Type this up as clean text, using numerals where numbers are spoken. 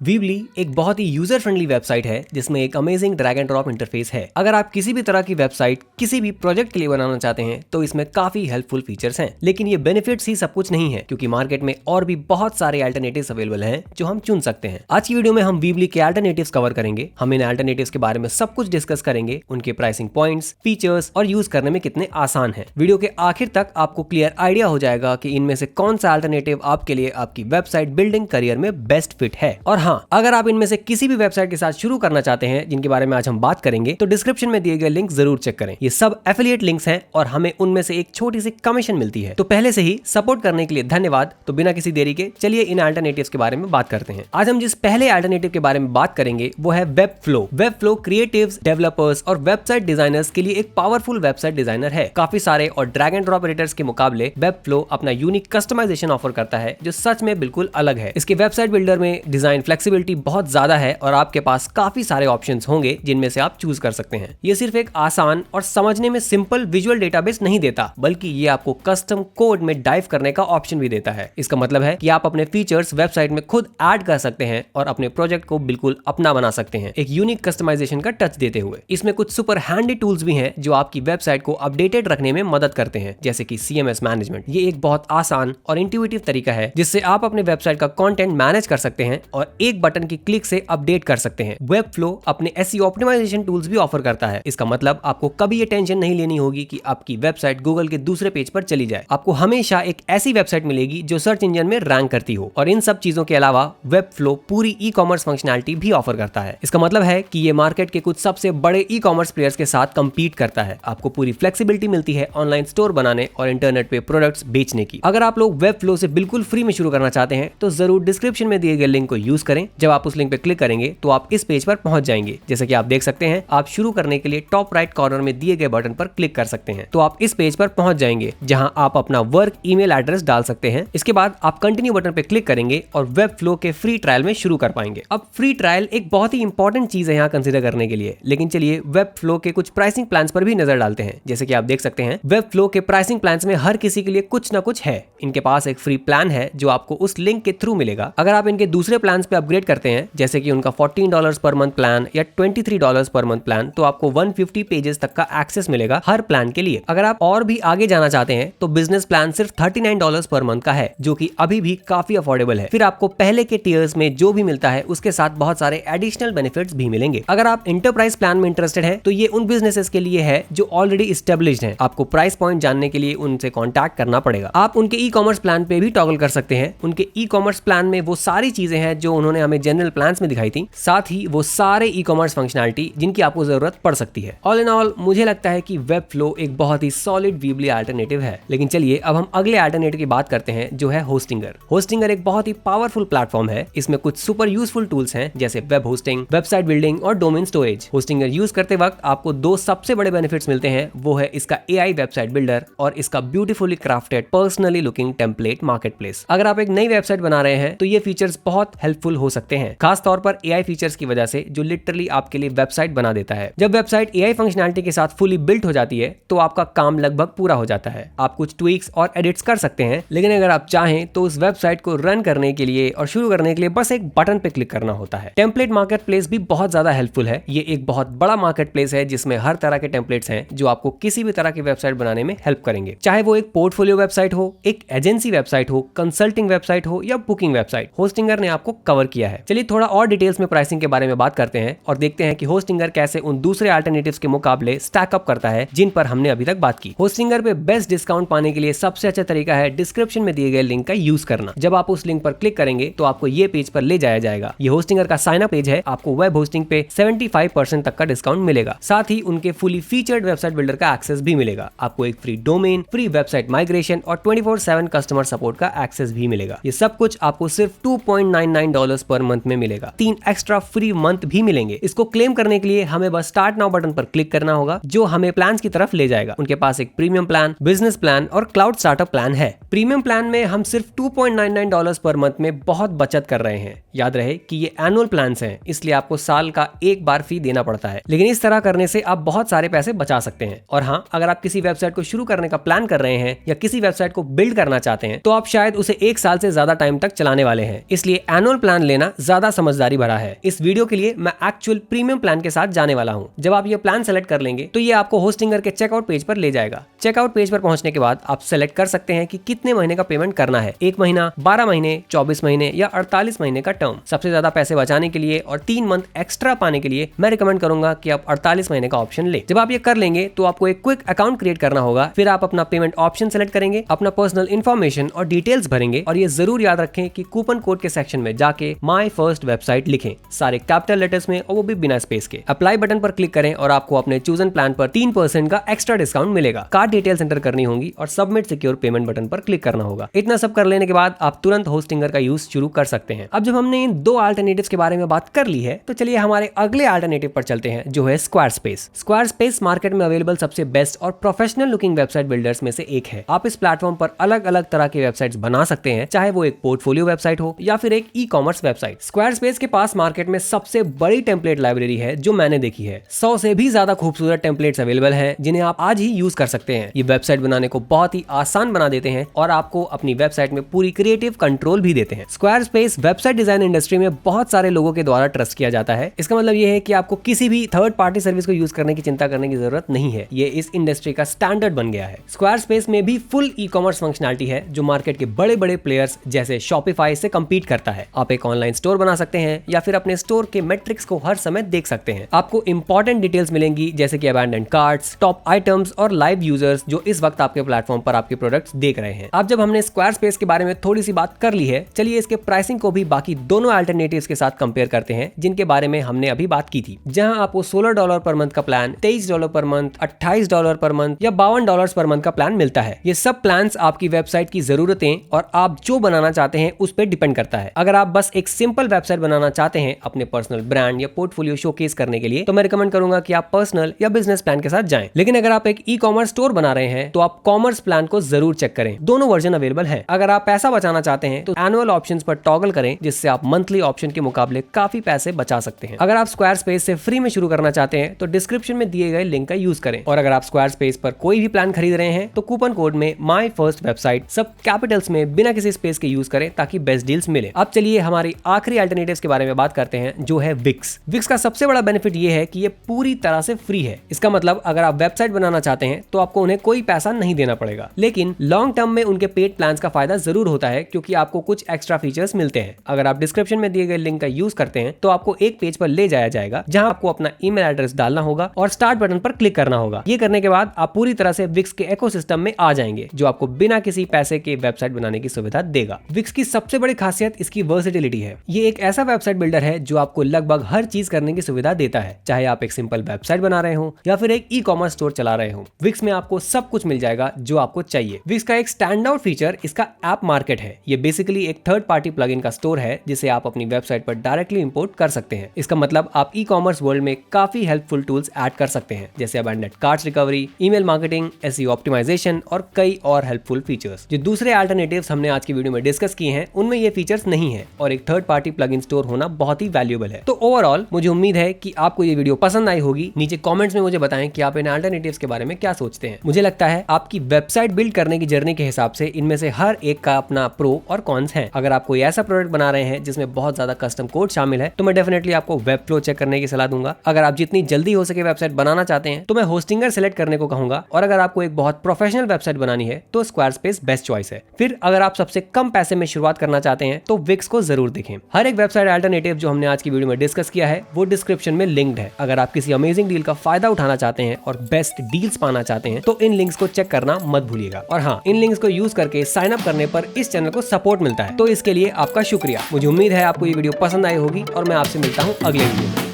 Weebly एक बहुत ही user friendly website है जिसमें एक amazing drag and drop interface है। अगर आप किसी भी तरह की वेबसाइट किसी भी प्रोजेक्ट के लिए बनाना चाहते हैं तो इसमें काफी हेल्पफुल फीचर्स हैं, लेकिन ये बेनिफिट्स ही सब कुछ नहीं है क्योंकि मार्केट में और भी बहुत सारे अल्टरनेटिव्स अवेलेबल हैं जो हम चुन सकते हैं। आज की वीडियो में हम वीबली के अल्टरनेटिव्स कवर करेंगे। हम इन अल्टरनेटिव्स के बारे में सब कुछ डिस्कस करेंगे, उनके प्राइसिंग पॉइंट्स, फीचर्स और यूज करने में कितने आसान है। वीडियो के आखिर तक आपको क्लियर आइडिया हो जाएगा कि इनमें से कौन सा अल्टरनेटिव आपके लिए आपकी वेबसाइट बिल्डिंग करियर में बेस्ट फिट है। और हाँ, अगर आप इनमें से किसी भी वेबसाइट के साथ शुरू करना चाहते हैं जिनके बारे में आज हम बात करेंगे तो डिस्क्रिप्शन में दिए गए लिंक जरूर चेक करें। ये सब एफिलिएट लिंक्स हैं और हमें उनमें से एक छोटी सी कमीशन मिलती है, तो पहले से ही सपोर्ट करने के लिए धन्यवाद। तो बिना किसी देरी के चलिए इन अल्टरनेटिव्स के बारे में बात करते हैं। आज हम जिस पहले अल्टरनेटिव के बारे में बात करेंगे वो है वेबफ्लो। वेबफ्लो क्रिएटिव्स, डेवलपर्स और वेबसाइट डिजाइनर्स के लिए एक पावरफुल वेबसाइट डिजाइनर है। काफी सारे और ड्रैग एंड ड्रॉप एडिटर्स के मुकाबले वेबफ्लो अपना यूनिक कस्टमाइजेशन ऑफर करता है जो सच में बिल्कुल अलग है। इसके वेबसाइट बिल्डर में डिजाइन फ्लेक्सिबिलिटी बहुत ज्यादा है और आपके पास काफी सारे ऑप्शंस होंगे जिनमें से आप चूज कर सकते हैं। ये सिर्फ एक आसान और समझने में सिंपल विजुअल डेटाबेस नहीं देता, बल्कि ये आपको कस्टम कोड में डाइव करने का ऑप्शन भी देता है। इसका मतलब है कि आप अपने फीचर्स वेबसाइट में खुद ऐड कर सकते हैं और अपने प्रोजेक्ट को बिल्कुल अपना बना सकते हैं, एक यूनिक कस्टमाइजेशन का टच देते हुए। इसमें कुछ सुपर हैंडी टूल्स भी हैं जो आपकी वेबसाइट को अपडेटेड रखने में मदद करते हैं, जैसे कि CMS मैनेजमेंट। ये एक बहुत आसान और इंट्यूटिव तरीका है जिससे आप अपने वेबसाइट का कंटेंट मैनेज कर सकते हैं और एक बटन की क्लिक से अपडेट कर सकते हैं। वेबफ्लो अपने SEO ऑप्टिमाइजेशन टूल्स भी ऑफर करता है। इसका मतलब आपको कभी ये टेंशन नहीं लेनी होगी कि आपकी वेबसाइट गूगल के दूसरे पेज पर चली जाए। आपको हमेशा एक ऐसी वेबसाइट मिलेगी जो सर्च इंजन में रैंक करती हो। और इन सब चीजों के अलावा वेबफ्लो पूरी ई-कॉमर्स फंक्शनैलिटी भी ऑफर करता है। इसका मतलब है कि ये मार्केट के कुछ सबसे बड़े ई-कॉमर्स प्लेयर्स के साथ कंपीट करता है। आपको पूरी फ्लेक्सिबिलिटी मिलती है ऑनलाइन स्टोर बनाने और इंटरनेट पे प्रोडक्ट्स बेचने की। अगर आप लोग वेबफ्लो से बिल्कुल फ्री में शुरू करना चाहते हैं तो जरूर डिस्क्रिप्शन में दिए गए लिंक को यूज करें। जब आप उस लिंक पे क्लिक करेंगे तो आप इस पेज पर पहुंच जाएंगे। जैसे कि आप देख सकते हैं, आप शुरू करने के लिए टॉप राइट कॉर्नर में दिए गए बटन पर क्लिक कर सकते हैं, तो आप इस पेज पर पहुंच जाएंगे जहां आप अपना वर्क ईमेल एड्रेस डाल सकते हैं। इसके बाद आप कंटिन्यू बटन पर क्लिक करेंगे और वेबफ्लो के फ्री ट्रायल में शुरू कर पाएंगे। अब फ्री ट्रायल एक बहुत ही इंपॉर्टेंट चीज है यहाँ कंसीडर करने के लिए, लेकिन चलिए वेबफ्लो के कुछ प्राइसिंग प्लान्स पर भी नजर डालते हैं। जैसे कि आप देख सकते हैं, वेबफ्लो के प्राइसिंग प्लान्स में हर किसी के लिए कुछ ना कुछ है। इनके पास एक फ्री प्लान है जो आपको उस लिंक के थ्रू मिलेगा। अगर आप इनके दूसरे प्लान्स पे अपग्रेड करते हैं, जैसे कि उनका $14 पर मंथ प्लान या $23 पर मंथ प्लान, तो आपको 150 पेजेस तक का एक्सेस मिलेगा हर प्लान के लिए। अगर आप और भी आगे जाना चाहते हैं तो बिजनेस प्लान सिर्फ $39 पर मंथ का है, जो कि अभी भी काफी अफोर्डेबल है। फिर आपको पहले के टीयर्स में जो भी मिलता है उसके साथ बहुत सारे एडिशनल बेनिफिट्स भी मिलेंगे। अगर आप इंटरप्राइज प्लान में इंटरेस्टेड हैं तो ये उन बिजनेसेस के लिए है जो ऑलरेडी एस्टेब्लिश्ड हैं। आपको प्राइस पॉइंट जानने के लिए उनसे कॉन्टैक्ट करना पड़ेगा। आप उनके ई-कॉमर्स प्लान पे भी टॉगल कर सकते हैं। उनके ई-कॉमर्स प्लान में वो सारी चीजें हैं जो उन्होंने हमें जनरल प्लान्स में दिखाई थी, साथ ही वो सारे ई-कॉमर्स फंक्शनैलिटी जिनकी आपको जरूरत पड़ सकती है। ऑल इन ऑल मुझे लगता है कि वेबफ्लो एक बहुत ही सॉलिड वीबली अल्टरनेटिव है। लेकिन चलिए अब हम अगले अल्टरनेटिव की बात करते हैं जो है होस्टिंगर। होस्टिंगर एक बहुत ही पावरफुल प्लेटफॉर्म है। इसमें कुछ सुपर यूजफुल टूल्स हैं जैसे वेब होस्टिंग, वेबसाइट बिल्डिंग और डोमेन स्टोरेज। होस्टिंगर यूज करते वक्त आपको दो सबसे बड़े बेनिफिट्स मिलते हैं, वो है इसका AI वेबसाइट बिल्डर और इसका beautifully crafted personally looking template marketplace. अगर आप एक नई वेबसाइट बना रहे हैं तो ये फीचर्स बहुत हेल्पफुल हो सकते हैं, खास तौर पर AI फीचर्स की वजह से जो लिटरली आपके लिए वेबसाइट बना देता है। जब वेबसाइट AI फंक्शनैलिटी के साथ फुली बिल्ट हो जाती है तो आपका काम लगभग पूरा हो जाता है। आप कुछ ट्वीक्स और एडिट्स कर सकते हैं, लेकिन अगर आप चाहें तो उस वेबसाइट को रन करने के लिए और शुरू करने के लिए बस एक बटन पे क्लिक करना होता है। टेम्पलेट मार्केटप्लेस भी बहुत ज्यादा हेल्पफुल है। ये एक बहुत बड़ा मार्केटप्लेस है जिसमें हर तरह के टेम्पलेट्स हैं जो आपको किसी भी तरह की वेबसाइट बनाने में हेल्प करेंगे, चाहे वो एक पोर्टफोलियो वेबसाइट हो, एक एजेंसी वेबसाइट हो, कंसल्टिंग वेबसाइट हो या बुकिंग वेबसाइट। होस्टिंगर ने आपको कवर किया है। चलिए थोड़ा और डिटेल्स में प्राइसिंग के बारे में बात करते हैं और देखते हैं कि होस्टिंगर कैसे उन दूसरे अल्टरनेटिव्स के मुकाबले स्टैक अप करता है जिन पर हमने अभी तक बात की। होस्टिंगर पे बेस्ट डिस्काउंट पाने के लिए सबसे अच्छा तरीका है डिस्क्रिप्शन में दिए गए लिंक का यूज करना। जब आप उस लिंक पर क्लिक करेंगे तो आपको ये पेज पर ले जाया जाएगा। ये होस्टिंगर का साइन अप पेज है। आपको वेब होस्टिंग पे 75% तक का डिस्काउंट मिलेगा। साथ ही उनके फुली फीचर्ड वेबसाइट बिल्डर का एक्सेस भी मिलेगा। आपको एक free domain, free website migration और 24/7 कस्टमर सपोर्ट का एक्सेस भी मिलेगा। ये सब कुछ आपको सिर्फ $2.99 पर मंथ में मिलेगा। 3 एक्स्ट्रा फ्री मंथ भी मिलेंगे। इसको क्लेम करने के लिए हमें बस स्टार्ट नाउ बटन पर क्लिक करना होगा जो हमें प्लान्स की तरफ ले जाएगा। उनके पास एक प्रीमियम प्लान, बिजनेस प्लान और क्लाउड स्टार्टअप प्लान है। प्रीमियम प्लान में हम सिर्फ $2.99 पर मंथ में बहुत बचत कर रहे हैं। याद रहे कि ये एनुअल प्लान्स हैं, इसलिए आपको साल का एक बार फी देना पड़ता है, लेकिन इस तरह करने से आप बहुत सारे पैसे बचा सकते हैं। और हाँ, अगर आप किसी वेबसाइट को शुरू करने का प्लान कर रहे हैं या किसी वेबसाइट को बिल्ड करना चाहते हैं तो आप शायद उसे 1 साल से ज्यादा टाइम तक चलाने वाले हैं, इसलिए एनुअल प्लान लेना ज्यादा समझदारी भरा है। इस वीडियो के लिए मैं एक्चुअल प्रीमियम प्लान के साथ जाने वाला हूँ। जब आप ये प्लान सेलेक्ट कर लेंगे तो ये आपको होस्टिंगर के चेकआउट पेज पर ले जाएगा। चेकआउट पेज पर पहुंचने के बाद आप सेलेक्ट कर सकते हैं कि कितने महीने का पेमेंट करना है, 1 महीना, 12 महीने, 24 महीने या 48 महीने का टर्म। सबसे ज्यादा पैसे बचाने के लिए और 3 मंथ एक्स्ट्रा पाने के लिए मैं रिकमेंड करूंगा कि आप 48 महीने का ऑप्शन ले। जब आप ये कर लेंगे तो आपको एक क्विक अकाउंट क्रिएट करना होगा। फिर आप अपना पेमेंट ऑप्शन सेलेक्ट करेंगे, अपना पर्सनल इन्फॉर्मेशन और डिटेल्स भरेंगे और ये जरूर याद रखें कि कूपन कोड के सेक्शन में जाके माई फर्स्ट वेबसाइट लिखें, सारे कैपिटल लेटर्स में और वो भी बिना स्पेस के। अप्लाई बटन पर क्लिक करें और आपको अपने चूजन प्लान पर 3% का एक्स्ट्रा डिस्काउंट मिलेगा। कार्ड डिटेल्स एंटर करनी होंगी और सबमिट सिक्योर पेमेंट बटन पर क्लिक करना होगा। इतना सब कर लेने के बाद आप तुरंत होस्टिंगर का यूज शुरू कर सकते हैं। अब जब हमने इन 2 अल्टरनेटिव्स के बारे में बात कर ली है तो चलिए हमारे अगले अल्टरनेटिव पर चलते हैं, जो है स्क्वायरस्पेस। स्क्वायरस्पेस मार्केट में अवेलेबल सबसे बेस्ट और प्रोफेशनल लुकिंग वेबसाइट बिल्डर्स में से एक है। आप इस प्लेटफॉर्म पर अलग अलग तरह की वेबसाइट्स बना सकते हैं, चाहे वो एक पोर्टफोलियो वेबसाइट हो या फिर एक ई-कॉमर्स वेबसाइट। स्क्वायरस्पेस के पास मार्केट में सबसे बड़ी टेम्पलेट लाइब्रेरी है जो मैंने देखी है। 100 से भी ज्यादा खूबसूरत टेम्पलेट्स अवेलेबल हैं जिन्हें आप आज ही यूज कर सकते हैं। ये वेबसाइट बनाने को बहुत ही आसान बना देते हैं और आपको अपनी वेबसाइट में पूरी क्रिएटिव कंट्रोल भी देते हैं। स्क्वायरस्पेस वेबसाइट डिजाइन इंडस्ट्री में बहुत सारे लोगों के द्वारा ट्रस्ट किया जाता है। इसका मतलब ये है कि आपको किसी भी थर्ड पार्टी सर्विस को यूज करने की चिंता करने की जरूरत नहीं है। ये इस इंडस्ट्री का स्टैंडर्ड बन गया है। स्क्वायरस्पेस में भी फुल ई-कॉमर्स फंक्शनलिटी है जो मार्केट के बड़े बड़े प्लेयर्स जैसे शॉपिफाई से कम्पीट करता है। आप एक ऑनलाइन स्टोर बना सकते हैं या फिर अपने स्टोर के मेट्रिक्स को हर समय देख सकते हैं। आपको इंपॉर्टेंट डिटेल्स मिलेंगी जैसे कि अबैंडन्ड कार्ट्स, टॉप आइटम्स और लाइव यूजर्स जो इस वक्त आपके प्लेटफॉर्म पर आपके प्रोडक्ट्स देख रहे हैं। अब जब हमने स्क्वायरस्पेस के बारे में थोड़ी सी बात कर ली है, चलिए इसके प्राइसिंग को भी बाकी दोनों अल्टरनेटिव्स के साथ कंपेयर करते हैं जिनके बारे में हमने अभी बात की थी। जहां आपको $16 पर मंथ का plan, $23 per month, $28 per month या $52 पर मंथ का प्लान मिलता है। ये सब प्लान्स आपकी वेबसाइट की जरूरतें और आप जो बनाना चाहते हैं उस पर डिपेंड करता है। अगर आप बस एक सिंपल वेबसाइट बनाना चाहते हैं अपने पर्सनल ब्रांड या पोर्टफोलियो शोकेस करने के लिए, तो मैं रिकमेंड करूंगा कि आप पर्सनल या बिजनेस प्लान के साथ जाएं। लेकिन अगर आप एक ई-कॉमर्स स्टोर बना रहे हैं तो आप कॉमर्स प्लान को जरूर चेक करें। दोनों वर्जन अवेलेबल है। अगर आप पैसा बचाना चाहते हैं तो एनुअल ऑप्शंस पर टॉगल करें, जिससे आप मंथली ऑप्शन के मुकाबले काफी पैसे बचा सकते हैं। अगर आप स्क्वायरस्पेस से फ्री में शुरू करना चाहते हैं तो डिस्क्रिप्शन में दिए गए लिंक का यूज करें। और अगर आप स्क्वायरस्पेस पर कोई भी प्लान खरीद रहे हैं तो कूपन कोड में माई फर्स्ट वेबसाइट सब कैपिटल्स में बिना किसी स्पेस के यूज करें ताकि बेस्ट डील्स मिले। अब चलिए हमारी आखिरी अल्टरनेटिव्स के बारे में बात करते हैं, जो है विक्स। विक्स का सबसे बड़ा बेनिफिट ये है कि ये पूरी तरह से फ्री है। इसका मतलब अगर आप वेबसाइट बनाना चाहते हैं तो आपको उन्हें कोई पैसा नहीं देना पड़ेगा। लेकिन लॉन्ग टर्म में उनके पेड प्लान्स का फायदा जरूर होता है क्योंकि आपको कुछ एक्स्ट्रा फीचर्स मिलते हैं। अगर आप डिस्क्रिप्शन में दिए गए लिंक का यूज करते हैं तो आपको एक पेज पर ले जाया जाएगा जहां आपको अपना ईमेल एड्रेस डालना होगा और स्टार्ट बटन पर क्लिक करना होगा। ये करने के बाद आप पूरी तरह से विक्स के इकोसिस्टम में आ जाएंगे जो आपको बिना किसी पैसे के वेबसाइट बनाने की सुविधा देगा। विक्स की सबसे बड़ी खासियत इसकी वर्सेटिलिटी है। ये एक ऐसा वेबसाइट बिल्डर है जो आपको लगभग हर चीज करने की सुविधा देता है, चाहे आप एक सिंपल वेबसाइट बना रहे हो या फिर एक ई-कॉमर्स स्टोर चला रहे हो। विक्स में आपको सब कुछ मिल जाएगा जो आपको चाहिए। विक्स का एक स्टैंड आउट फीचर इसका ऐप मार्केट है। ये बेसिकली एक थर्ड पार्टी प्लगइन का स्टोर है जिसे आप अपनी वेबसाइट पर डायरेक्टली इंपोर्ट कर सकते हैं। इसका मतलब आप ई-कॉमर्स वर्ल्ड में काफी हेल्पफुल टूल्स ऐड कर सकते हैं जैसे abandoned carts recovery, email marketing, SEO optimisation और कई और हेल्पफुल फीचर्स। जो दूसरे अल्टरनेटिव्स हमने आज की वीडियो में डिस्कस किए हैं उनमें ये फीचर्स नहीं है और एक थर्ड पार्टी प्लगइन स्टोर होना बहुत ही वैल्यूएबल है। तो ओवरऑल मुझे उम्मीद है कि आपको ये वीडियो पसंद आई होगी। नीचे कमेंट्स में मुझे बताएं कि आप इन अल्टरनेटिव्स के बारे में क्या सोचते हैं। मुझे लगता है आपकी वेबसाइट बिल्ड करने की जर्नी के हिसाब से इनमें से हर एक का अपना प्रो और कॉन्स है। अगर आप कोई ऐसा प्रोडक्ट बना रहे हैं जिसमें बहुत ज्यादा कस्टम कोड शामिल है तो मैं डेफिनेटली आपको वेब फ्लो चेक करने की सलाह दूंगा। अगर आप जितनी जल्दी हो सके वेबसाइट बनाना चाहते हैं तो मैं होस्टिंगर सेलेक्ट करने को कहूंगा। और अगर आपको एक बहुत प्रोफेशनल वेबसाइट बनानी है तो स्क्वायरस्पेस बेस्ट चॉइस है। फिर अगर आप सबसे कम पैसे में शुरुआत करना चाहते हैं तो विक्स को जरूर देखें। हर एक वेबसाइट अल्टरनेटिव जो हमने आज की वीडियो में डिस्कस किया है वो डिस्क्रिप्शन में लिंक्ड है। अगर आप किसी अमेजिंग डील का फायदा उठाना चाहते हैं और बेस्ट डील्स पाना चाहते हैं तो इन लिंक्स को चेक करना मत भूलिएगा। और हाँ, इन लिंक्स को यूज करके साइन अप करने पर इस चैनल को सपोर्ट मिलता है, तो इसके लिए आपका शुक्रिया। मुझे उम्मीद है आपको ये वीडियो पसंद आई होगी और मैं आपसे मिलता हूँ अगले वीडियो में।